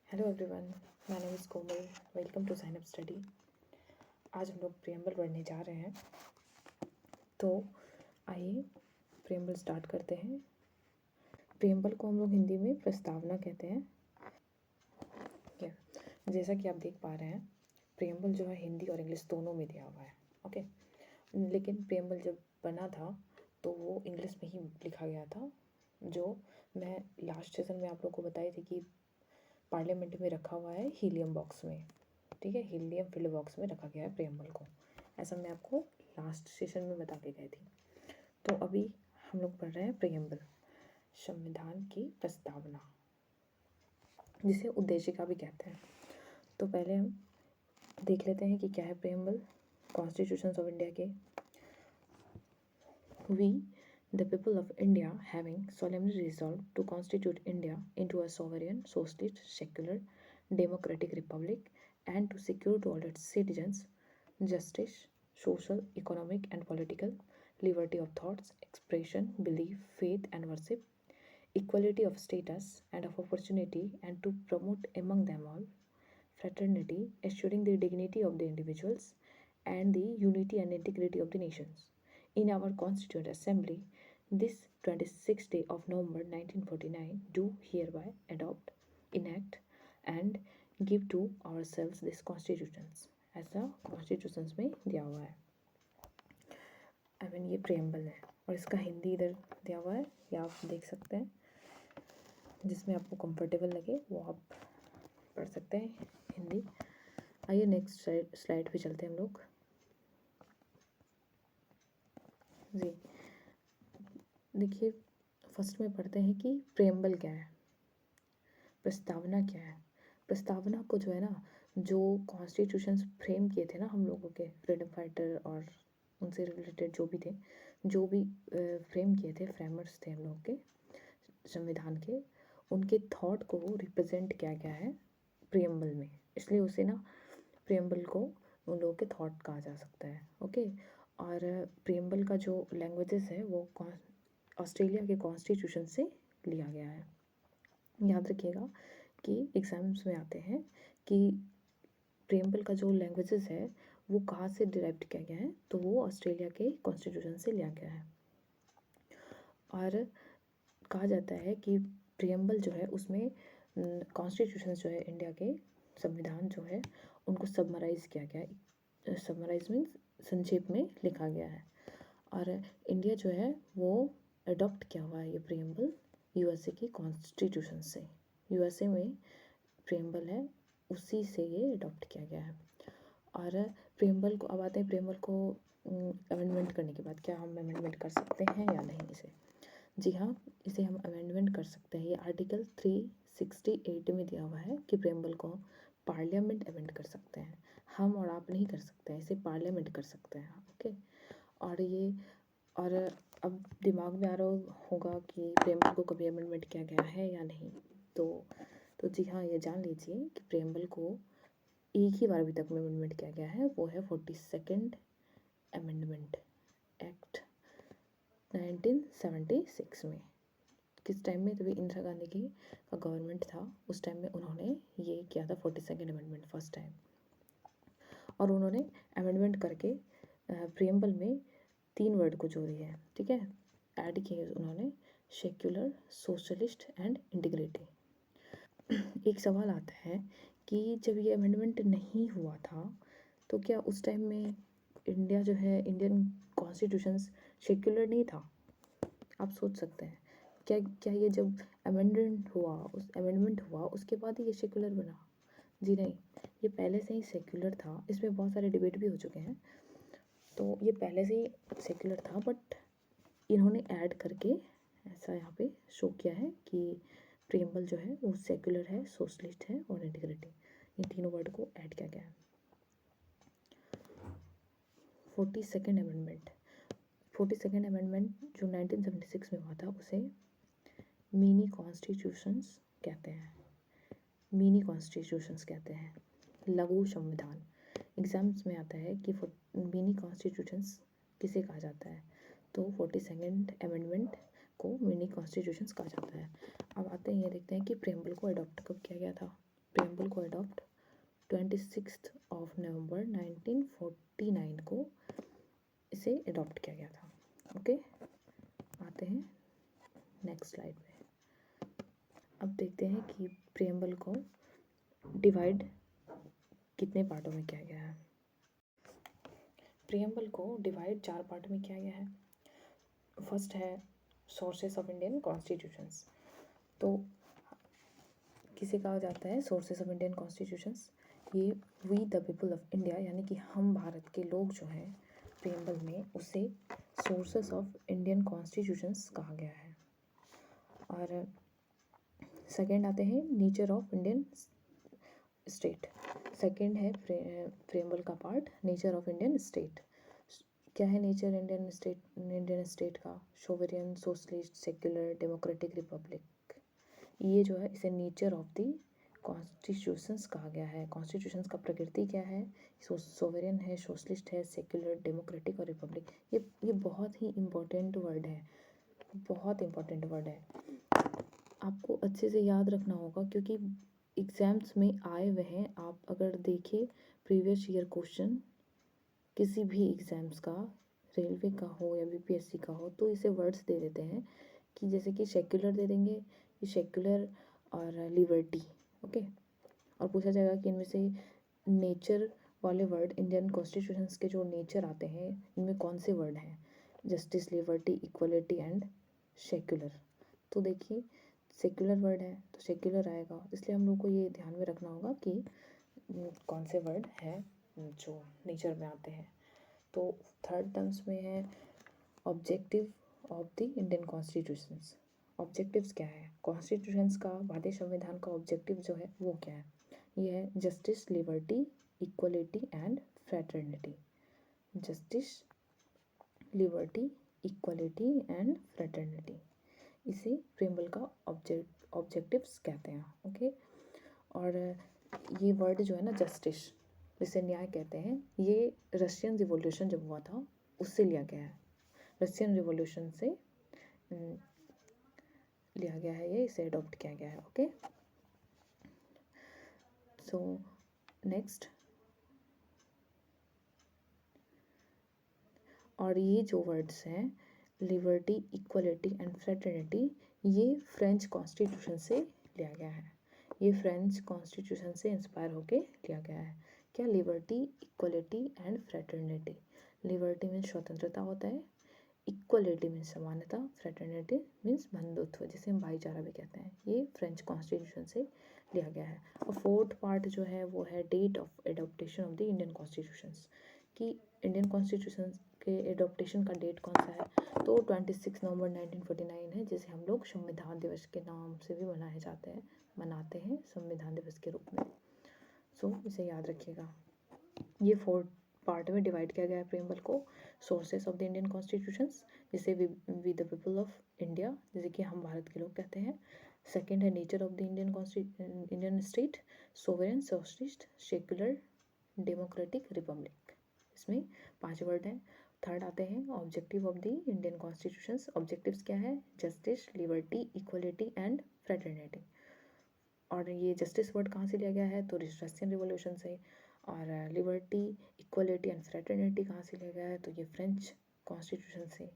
Hello everyone, my name is Komal. Welcome to sign up study. आज हम लोग preamble पढ़ने जा रहे हैं, तो आइए प्रियम्बल स्टार्ट करते हैं। प्रियम्बल को हम लोग हिंदी में प्रस्तावना कहते हैं। क्या जैसा कि आप देख पा रहे हैं, प्रियम्बल जो है हिंदी और इंग्लिश दोनों में दिया हुआ है। ओके, लेकिन प्रियम्बल जब बना था तो वो इंग्लिश में ही लिखा गया था, जो मैं लास्ट सेशन में आप लोग को बताई थी कि पार्लियामेंट में रखा हुआ है हीलियम बॉक्स में। ठीक है, हीलियम फिल्ड बॉक्स में रखा गया है प्रियम्बल को। ऐसा मैं आपको लास्ट सेशन में बता के गई थी। तो अभी हम लोग पढ़ रहे हैं प्रियम्बल, संविधान की प्रस्तावना, जिसे उद्देशिका भी कहते हैं। तो पहले हम देख लेते हैं कि क्या है प्रियम्बल। कॉन्स्टिट्यूशन ऑफ इंडिया के we the people of India having solemnly resolved to constitute India into a sovereign, socialist, secular, democratic republic, and to secure to all its citizens justice, social, economic, and political liberty of thoughts, expression, belief, faith, and worship, equality of status and of opportunity, and to promote among them all fraternity, assuring the dignity of the individuals and the unity and integrity of the nations. In our Constituent Assembly, this 26th day of November 1949, do hereby adopt, enact, and give to ourselves this constitutions. ऐसा constitutions में दिया हुआ है। ये preamble है और इसका हिंदी इधर दिया हुआ है, या आप देख सकते हैं, जिसमें आपको कंफर्टेबल लगे वो आप पढ़ सकते हैं हिंदी। आइए नेक्स्ट स्लाइड पे चलते हैं हम लोग जी। देखिए, फर्स्ट में पढ़ते हैं कि प्रियम्बल क्या है, प्रस्तावना क्या है। प्रस्तावना को जो है ना, जो कॉन्स्टिट्यूशंस फ्रेम किए थे ना हम लोगों के फ्रीडम फाइटर और उनसे रिलेटेड जो भी थे, जो भी फ्रेम किए थे, फ्रेमर्स थे हम लोग के संविधान के, उनके थॉट को रिप्रेजेंट किया गया है प्रियम्बल में। इसलिए उसे ना प्रियम्बल को उन लोगों के थॉट कहा जा सकता है। ओके, और प्रियम्बल का जो लैंग्वेजेस है वो ऑस्ट्रेलिया के कॉन्स्टिट्यूशन से लिया गया है। याद रखिएगा कि एग्जाम्स में आते हैं कि प्रियम्बल का जो लैंग्वेजेस है वो कहाँ से डिराइव किया गया है, तो वो ऑस्ट्रेलिया के कॉन्स्टिट्यूशन से लिया गया है। और कहा जाता है कि प्रियम्बल जो है उसमें कॉन्स्टिट्यूशन जो है इंडिया के संविधान जो है उनको समराइज किया गया है। समराइज मीन्स संक्षेप में लिखा गया है। और इंडिया जो है वो अडॉप्ट किया हुआ है ये प्रियम्बल यूएसए की कॉन्स्टिट्यूशन से। यूएसए में प्रियम्बल है, उसी से ये अडॉप्ट किया गया है। और प्रियम्बल को, अब आते हैं प्रियम्बल को अमेंडमेंट करने के बाद क्या हम अमेंडमेंट कर सकते हैं या नहीं इसे। जी हाँ, इसे हम अमेंडमेंट कर सकते हैं। ये आर्टिकल 368 में दिया हुआ है कि प्रियम्बल को पार्लियामेंट अमेंड कर सकते हैं। हम और आप नहीं कर सकते हैं, इसे पार्लियामेंट कर सकते हैं। ओके, और अब दिमाग में आ रहा होगा कि प्रियम्बल को कभी अमेंडमेंट किया गया है या नहीं। तो जी हाँ, ये जान लीजिए कि प्रियम्बल को एक ही बार अभी तक में अमेंडमेंट किया गया है, वो है 42nd अमेंडमेंट एक्ट 1976 में। किस टाइम में, तभी इंदिरा गांधी की गवर्नमेंट था उस टाइम में उन्होंने ये किया था 42nd अमेंडमेंट फर्स्ट टाइम। और उन्होंने अमेंडमेंट करके प्रियम्बल में 3 वर्ड को जोड़ी है। ठीक है, ऐड किए उन्होंने, सेक्युलर, सोशलिस्ट एंड इंटीग्रिटी। एक सवाल आता है कि जब ये अमेंडमेंट नहीं हुआ था तो क्या उस टाइम में इंडिया जो है, इंडियन कॉन्स्टिट्यूशन सेक्युलर नहीं था? आप सोच सकते हैं, क्या ये जब अमेंडमेंट हुआ उसके बाद ही ये सेक्युलर बना? जी नहीं, ये पहले से ही सेक्युलर था। इसमें बहुत सारे डिबेट भी हो चुके हैं। तो ये पहले से ही सेक्युलर था, बट इन्होंने ऐड करके ऐसा यहाँ पे शो किया है कि प्रियम्बल जो है वो सेक्युलर है, सोशलिस्ट है और इंटीग्रिटी, ये तीनों वर्ड को ऐड किया गया है। 42nd अमेंडमेंट जो 1976 में हुआ था उसे मिनी कॉन्स्टिट्यूशंस कहते हैं। लघु संविधान। एग्जाम्स में आता है कि मिनी कॉन्स्टिट्यूशंस किसे कहा जाता है, तो 42nd अमेंडमेंट को मिनी कॉन्स्टिट्यूशंस कहा जाता है। अब आते हैं, ये देखते हैं कि प्रियम्बल को अडॉप्ट कब किया गया था। प्रेम्बल को अडॉप्ट 26 नवंबर 1949 को इसे अडॉप्ट किया गया था। ओके, आते हैं नेक्स्ट स्लाइड पे। अब देखते हैं कि प्रेम्बल को डिवाइड कितने पार्टों में किया गया है। प्रेम्बल को डिवाइड 4 पार्ट में किया गया है। फर्स्ट है सोर्सेस ऑफ इंडियन कॉन्स्टिट्यूशंस। तो किसे कहा जाता है सोर्सेस ऑफ इंडियन कॉन्स्टिट्यूशंस? ये we the people of India यानी कि हम भारत के लोग जो हैं प्रेम्बल में, उसे सोर्सेस ऑफ इंडियन कॉन्स्टिट्यूशंस कहा गया है। और सेकेंड आते हैं nature of Indian state. Second है प्रेम्बल का part nature of Indian state. क्या है नेचर इंडियन स्टेट का? Sovereign, socialist, secular, democratic, Republic. ये जो है इसे नेचर ऑफ द कॉन्स्टिट्यूशंस कहा गया है। कॉन्स्टिट्यूशंस का प्रकृति क्या है? सोवरेन है, सोशलिस्ट है, सेक्युलर, डेमोक्रेटिक और रिपब्लिक। ये बहुत ही इम्पोर्टेंट वर्ड है, बहुत इम्पोर्टेंट वर्ड है, आपको अच्छे से याद रखना होगा क्योंकि एग्ज़ाम्स में आए हुए हैं। आप अगर देखें प्रीवियस ईयर क्वेश्चन किसी भी एग्ज़ाम्स का, रेलवे का हो या बीपीएससी का हो, तो इसे वर्ड्स दे देते हैं कि जैसे कि सेक्युलर दे देंगे, कि सेक्युलर और लिबर्टी। ओके, और पूछा जाएगा कि इनमें से नेचर वाले वर्ड, इंडियन कॉन्स्टिट्यूशंस के जो नेचर आते हैं इनमें कौन से वर्ड हैं? Justice, liberty, equality and secular. तो देखिए सेक्युलर वर्ड है तो सेक्युलर आएगा, इसलिए हम लोग को ये ध्यान में रखना होगा कि कौन से वर्ड हैं जो नेचर में आते हैं। तो थर्ड टर्म्स में है objective of the Indian constitutions. Objectives क्या है? कॉन्स्टिट्यूशंस का, भारतीय संविधान का ऑब्जेक्टिव जो है वो क्या है? ये है justice, liberty, equality and fraternity. Justice, liberty, equality and fraternity, इसे प्रेम्बल का ऑब्जेक्टिव्स कहते हैं। ओके, और ये वर्ड जो है ना जस्टिस, जिसे न्याय कहते हैं, ये रशियन रिवॉल्यूशन जब हुआ था उससे लिया गया है। रशियन रिवॉल्यूशन से लिया गया है, ये इसे अडॉप्ट किया गया है। ओके, सो नेक्स्ट, और ये जो वर्ड्स हैं लिबर्टी, इक्वलिटी एंड फ्रेटर्निटी, ये फ्रेंच कॉन्स्टिट्यूशन से लिया गया है। ये फ्रेंच कॉन्स्टिट्यूशन से इंस्पायर होके लिया गया है। क्या? Liberty, equality and fraternity. Liberty means स्वतंत्रता होता है, इक्वलिटी मीन्स समानता, फ्रेटर्निटी मीन्स बंधुत्व, जिसे हम भाईचारा भी कहते हैं। ये फ्रेंच कॉन्स्टिट्यूशन से लिया गया है। और फोर्थ पार्ट जो है वो है date of adaptation of the Indian constitutions, कि इंडियन कॉन्स्टिट्यूशन के एडॉप्टेशन का डेट कौन सा है? तो 26 नवंबर 1949 है, जिसे हम लोग संविधान दिवस के नाम से भी मनाते हैं संविधान दिवस के रूप में। सो इसे याद रखिएगा। ये 4 पार्ट में डिवाइड किया गया है प्रेम्बल को। Sources of the Indian constitutions, जिसे we the people of India, जैसे कि हम भारत के लोग कहते हैं। सेकेंड है nature of the Indian state, sovereign, socialist, secular, democratic, Republic. इसमें 5 वर्ड हैं। थर्ड आते हैं objective of the Indian constitutions. Objectives क्या है? Justice, liberty, equality and fraternity. और ये जस्टिस वर्ड कहाँ से लिया गया है? तो रशियन रिवॉल्यूशन से। और लिबर्टी, इक्वलिटी एंड फ्रेटर्निटी कहाँ से लिया गया है? तो ये फ्रेंच कॉन्स्टिट्यूशन से।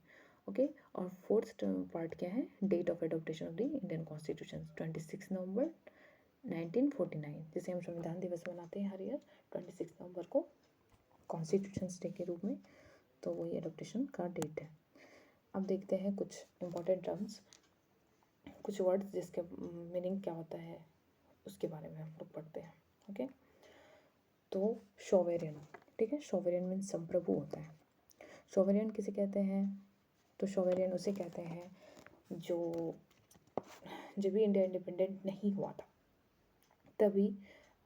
ओके, और फोर्थ पार्ट क्या है? Date of adaptation of the Indian constitution 26 November 1949, जिसे हम संविधान दिवस मनाते हैं हर ईयर 26 नवंबर को कॉन्स्टिट्यूशन डे के रूप में। तो वही एडॉप्टेशन का डेट है। अब देखते हैं कुछ इंपॉर्टेंट टर्म्स, कुछ वर्ड्स जिसके मीनिंग क्या होता है उसके बारे में हम लोग पढ़ते हैं। ओके, तो सोवेरियन, ठीक है, सोवेरियन मीन्स संप्रभु होता है। सोवेरियन किसे कहते हैं? तो सोवेरियन उसे कहते हैं जो जब भी इंडिया इंडिपेंडेंट नहीं हुआ था तभी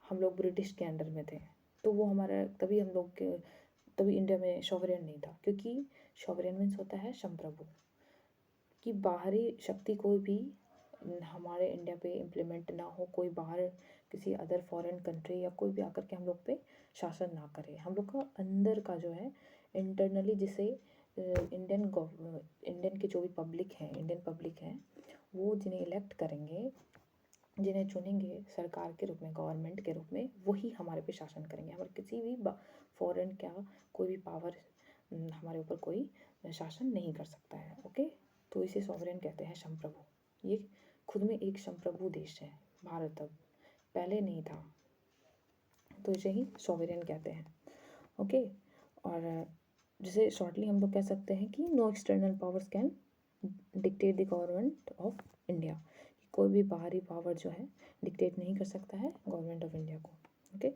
हम लोग ब्रिटिश के अंडर में थे, तो वो हमारा तभी इंडिया में सोवेरियन नहीं था, क्योंकि सोवेरियन मीन्स होता है संप्रभु, कि बाहरी शक्ति कोई भी हमारे इंडिया पे इम्प्लीमेंट ना हो, कोई बाहर किसी अदर फॉरेन कंट्री या कोई भी आकर के हम लोग पे शासन ना करे। हम लोग का अंदर का जो है इंटरनली, जिसे इंडियन के जो भी इंडियन पब्लिक है वो जिन्हें इलेक्ट करेंगे जिन्हें चुनेंगे सरकार के रूप में, गवर्नमेंट के रूप में, वही हमारे पे शासन करेंगे। हमारे किसी भी फॉरेन क्या कोई भी पावर हमारे ऊपर कोई शासन नहीं कर सकता है। ओके, तो इसे सॉवरेन कहते हैं, संप्रभु। ये खुद में एक संप्रभु देश है भारत, अब पहले नहीं था, तो इसे ही सॉवरेन कहते हैं। ओके, और जिसे शॉर्टली हम लोग कह सकते हैं कि no external powers can dictate the government of India. कोई भी बाहरी पावर जो है डिक्टेट नहीं कर सकता है गवर्नमेंट ऑफ इंडिया को। ओके,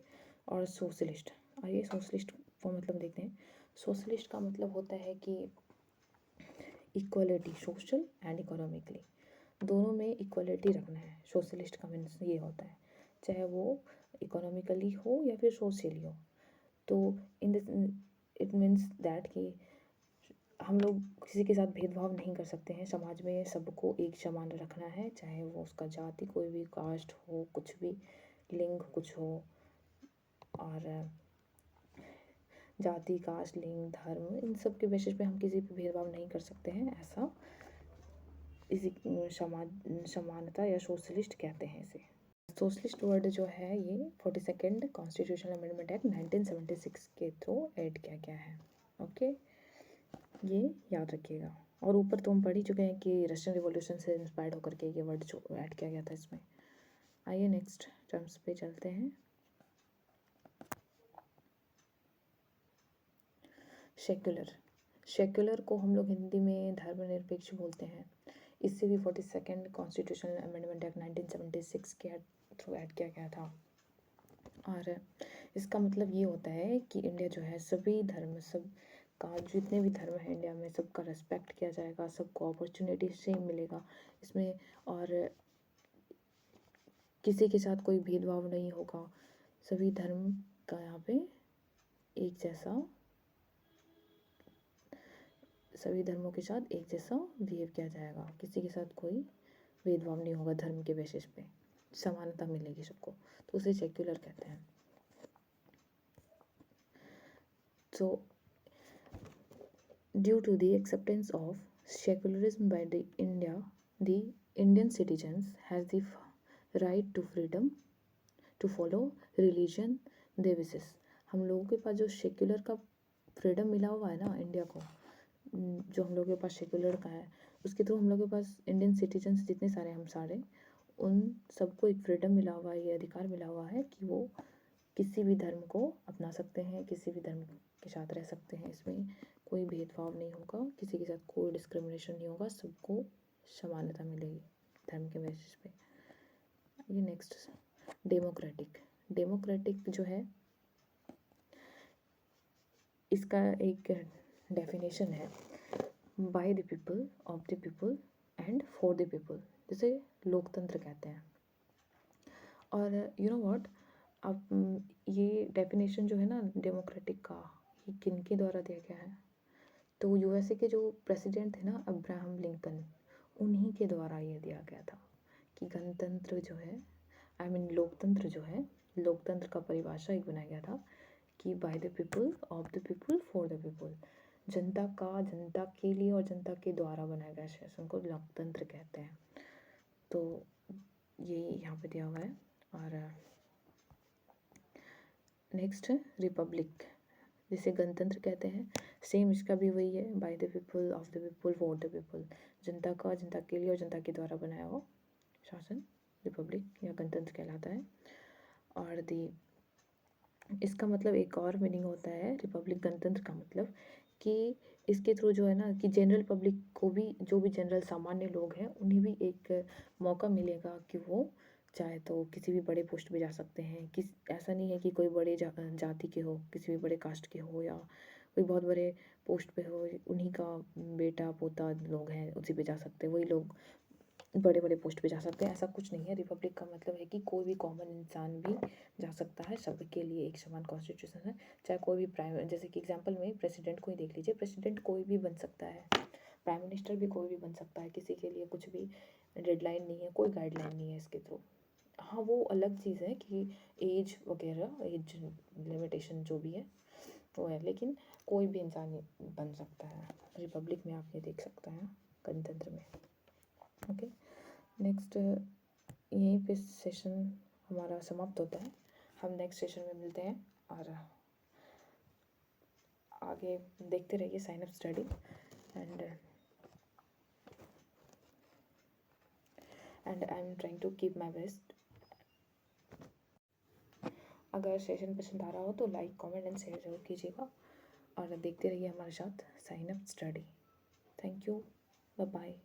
और सोशलिस्ट, आइए सोशलिस्ट को मतलब देखते हैं। सोशलिस्ट का मतलब होता है कि इक्वलिटी, सोशल एंड इकोनॉमिकली, दोनों में इक्वलिटी रखना है। सोशलिस्ट का मीन्स ये होता है, चाहे वो इकोनॉमिकली हो या फिर सोशली हो। तो in this it means that कि हम लोग किसी के साथ भेदभाव नहीं कर सकते हैं, समाज में सबको एक समान रखना है, चाहे वो उसका जाति, कोई भी कास्ट हो, कुछ भी लिंग कुछ हो, और जाति, कास्ट, लिंग, धर्म, इन सब के बेसिस पे हम किसी पे भेदभाव नहीं कर सकते हैं। ऐसा इसी समानता या सोशलिस्ट कहते हैं इसे। सोशलिस्ट वर्ड जो है ये 42nd कॉन्स्टिट्यूशनल अमेंडमेंट एक्ट 1976 के थ्रू ऐड किया गया है। ओके, ये याद रखिएगा। और ऊपर तो हम पढ़ ही चुके हैं कि रशियन रिवॉल्यूशन से इंस्पायर्ड होकर के ये वर्ड जो ऐड किया गया था इसमें। आइए नेक्स्ट टर्म्स पे चलते हैं। सेक्युलर, सेक्युलर को हम लोग हिंदी में धर्मनिरपेक्ष बोलते हैं। इससे भी 42nd कॉन्स्टिट्यूशनल अमेंडमेंट एक्ट 1976 के थ्रू ऐड किया गया था। और इसका मतलब ये होता है कि इंडिया जो है सभी धर्म, सब का जितने भी धर्म है इंडिया में, सबका रेस्पेक्ट किया जाएगा, सबको अपॉर्चुनिटी सेम मिलेगा इसमें, और किसी के साथ कोई भेदभाव नहीं होगा। सभी धर्म का यहाँ पे एक जैसा, सभी धर्मों के साथ एक जैसा बिहेव किया जाएगा, किसी के साथ कोई भेदभाव नहीं होगा, धर्म के बेसिस पे समानता मिलेगी सबको, तो उसे सेक्युलर कहते हैं। So, due to the acceptance of secularism by the Indian citizens has the right to freedom to follow religion they wishes। हम लोगों के पास जो सेक्युलर का फ्रीडम मिला हुआ है ना इंडिया को, जो हम लोगों के पास सेक्युलर का है, उसके थ्रू हम लोगों के पास इंडियन सिटीजन्स जितने सारे हम सारे, उन सबको एक फ्रीडम मिला हुआ है, ये अधिकार मिला हुआ है कि वो किसी भी धर्म को अपना सकते हैं, किसी भी धर्म के साथ रह सकते हैं। इसमें कोई भेदभाव नहीं होगा, किसी के साथ कोई डिस्क्रिमिनेशन नहीं होगा, सबको समानता मिलेगी धर्म के बेसिस पे। ये नेक्स्ट डेमोक्रेटिक, डेमोक्रेटिक जो है इसका एक डेफिनेशन है, by the people, of the people and for the people, जिसे लोकतंत्र कहते हैं। और यू नो व्हाट, अब ये डेफिनेशन जो है ना डेमोक्रेटिक का, ये किन के द्वारा दिया गया है, तो यूएसए के जो प्रेसिडेंट थे ना अब्राहम लिंकन, उन्हीं के द्वारा ये दिया गया था कि गणतंत्र जो है, आई मीन लोकतंत्र जो है, लोकतंत्र का परिभाषा एक बनाया गया था कि by the people, of the people, for the people, जनता का, जनता के लिए और जनता के द्वारा बनाया गया शासन को लोकतंत्र कहते हैं। तो ये यहाँ पे दिया हुआ है। और नेक्स्ट है रिपब्लिक, जिसे गणतंत्र कहते हैं, सेम इसका भी वही है, by the people, of the people, for the people, जनता का, जनता के लिए और जनता के द्वारा बनाया हुआ शासन रिपब्लिक या गणतंत्र कहलाता है। और इसका मतलब एक और मीनिंग होता है रिपब्लिक, गणतंत्र का मतलब कि इसके थ्रू जो है ना कि जनरल पब्लिक को भी, जो भी जनरल सामान्य लोग हैं, उन्हें भी एक मौका मिलेगा कि वो चाहे तो किसी भी बड़े पोस्ट पे जा सकते हैं। ऐसा नहीं है कि कोई बड़े जाति के हो, किसी भी बड़े कास्ट के हो, या कोई बहुत बड़े पोस्ट पे हो, उन्हीं का बेटा पोता लोग हैं उसी पे जा सकते हैं, वही लोग बड़े बड़े पोस्ट पे जा सकते हैं, ऐसा कुछ नहीं है। रिपब्लिक का मतलब है कि कोई भी कॉमन इंसान भी जा सकता है, सबके लिए एक समान कॉन्स्टिट्यूशन है। चाहे कोई भी प्राइम, जैसे कि एग्जांपल में प्रेसिडेंट को ही देख लीजिए, प्रेसिडेंट कोई भी बन सकता है, प्राइम मिनिस्टर भी कोई भी बन सकता है, किसी के लिए कुछ भी डेडलाइन नहीं है, कोई गाइडलाइन नहीं है इसके थ्रू। हाँ, वो अलग चीज़ है कि एज वगैरह, एज लिमिटेशन जो भी है वो है, लेकिन कोई भी इंसान बन सकता है। रिपब्लिक में आप ये देख सकते हैं, गणतंत्र में। ओके, नेक्स्ट यहीं पे सेशन हमारा समाप्त होता है। हम नेक्स्ट सेशन में मिलते हैं और आगे देखते रहिए sign up study and I am trying to keep my best. अगर सेशन पसंद आ रहा हो तो लाइक कमेंट एंड शेयर जरूर कीजिएगा और देखते रहिए हमारे साथ sign up study. Thank you, bye bye.